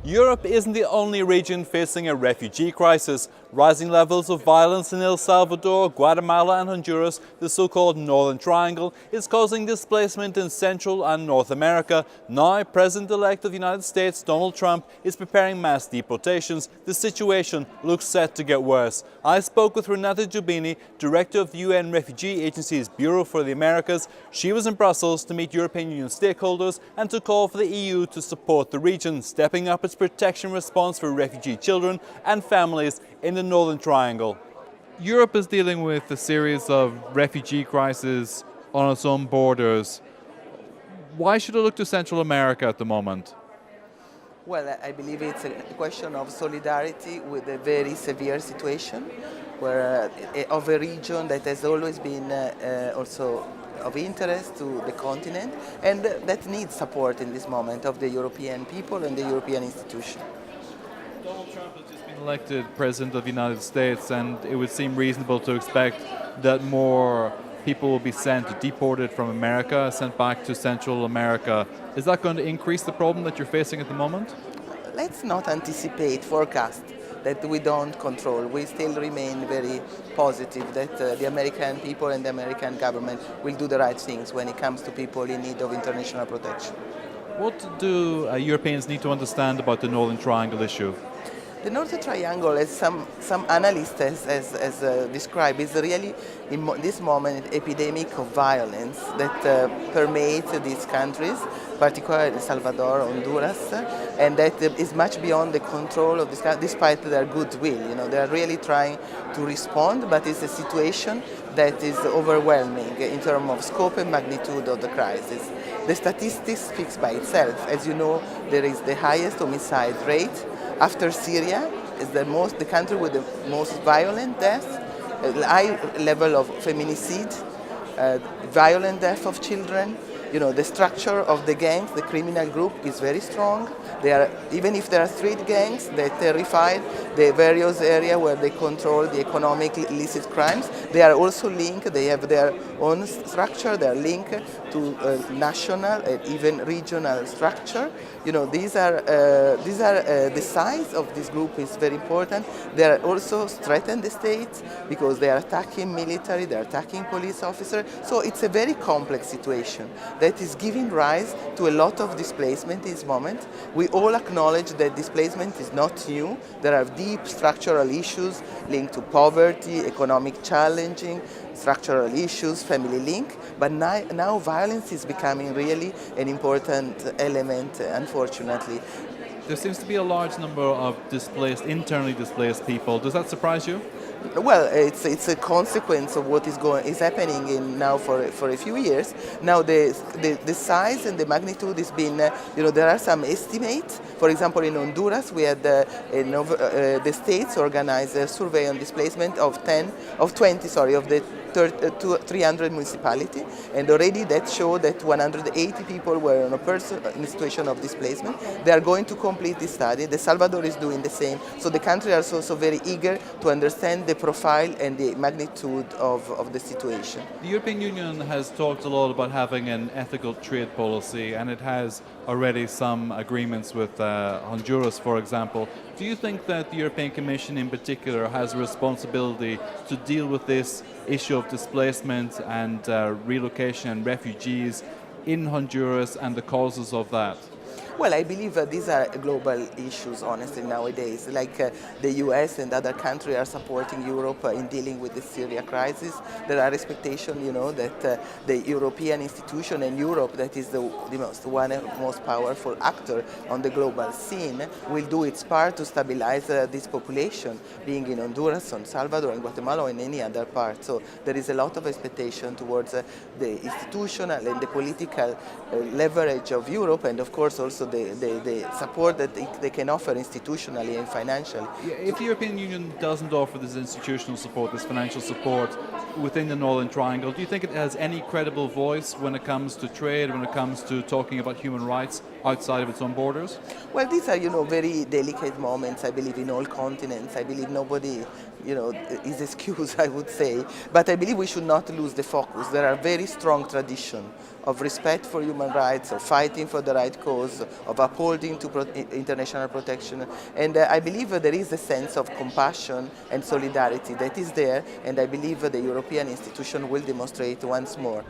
Europe isn't the only region facing a refugee crisis. Rising levels of violence in El Salvador, Guatemala and Honduras, the so-called Northern Triangle, is causing displacement in Central and North America. Now, President-elect of the United States, Donald Trump, is preparing mass deportations. The situation looks set to get worse. I spoke with Renata Dubini, Director of the UN Refugee Agency's Bureau for the Americas. She was in Brussels to meet European Union stakeholders and to call for the EU to support the region, stepping up its protection response for refugee children and families in the Northern Triangle. Europe is dealing with a series of refugee crises on its own borders. Why should it look to Central America at the moment? Well, I believe it's a question of solidarity with a very severe situation, where of a region that has always been also of interest to the continent and that needs support in this moment of the European people and the European institutions. Donald Trump has just been elected President of the United States, and it would seem reasonable to expect that more people will be deported from America, sent back to Central America. Is that going to increase the problem that you're facing at the moment? Let's not forecast that we don't control. We still remain very positive that the American people and the American government will do the right things when it comes to people in need of international protection. What do Europeans need to understand about the Northern Triangle issue? The Northern Triangle, as some analysts has described, is really in this moment an epidemic of violence that permeates these countries, particularly Salvador, Honduras, and that is much beyond the control of this country, despite their goodwill. You know, they are really trying to respond, but it's a situation that is overwhelming in terms of scope and magnitude of the crisis. The statistics speaks by itself. As you know, there is the highest homicide rate. After Syria, is the country with the most violent deaths, a high level of feminicide, violent death of children. You know, the structure of the gangs, the criminal group is very strong. They are, even if there are street gangs, they terrified the various areas where they control the economic illicit crimes. They are also linked, they have their own structure, they are linked to national and even regional structure. You know, these are the size of this group is very important. They are also threaten the state because they are attacking military, they are attacking police officers. So it's a very complex situation that is giving rise to a lot of displacement in this moment. We all acknowledge that displacement is not new. There are deep structural issues linked to poverty, economic challenging, structural issues, family link, but now violence is becoming really an important element, unfortunately. There seems to be a large number of internally displaced people. Does that surprise you? Well, it's a consequence of what is happening now for a few years. Now the size and the magnitude has been, there are some estimates. For example, in Honduras, we had the states organized a survey on displacement of 300 municipalities, and already that showed that 180 people were in a situation of displacement. They are going to complete this study. The Salvador is doing the same. So the country is also very eager to understand the profile and the magnitude of the situation. The European Union has talked a lot about having an ethical trade policy, and it has already some agreements with Honduras, for example. Do you think that the European Commission in particular has a responsibility to deal with this issue of displacement and relocation and refugees in Honduras and the causes of that? Well, I believe these are global issues, honestly, nowadays. Like the US and other countries are supporting Europe in dealing with the Syria crisis. There are expectations, that the European institution and Europe, that is the most powerful actor on the global scene, will do its part to stabilize this population, being in Honduras, in Salvador, in Guatemala, or in any other part. So there is a lot of expectation towards the institutional and the political leverage of Europe, and of course also the support that they can offer institutionally and financially. Yeah, if the European Union doesn't offer this institutional support, this financial support within the Northern Triangle, do you think it has any credible voice when it comes to trade, when it comes to talking about human rights outside of its own borders? Well, these are, very delicate moments, I believe, in all continents. I believe nobody is excuse, I would say. But I believe we should not lose the focus. There are very strong traditions of respect for human rights, of fighting for the right cause, of upholding to international protection. And I believe there is a sense of compassion and solidarity that is there, and I believe the European institution will demonstrate once more.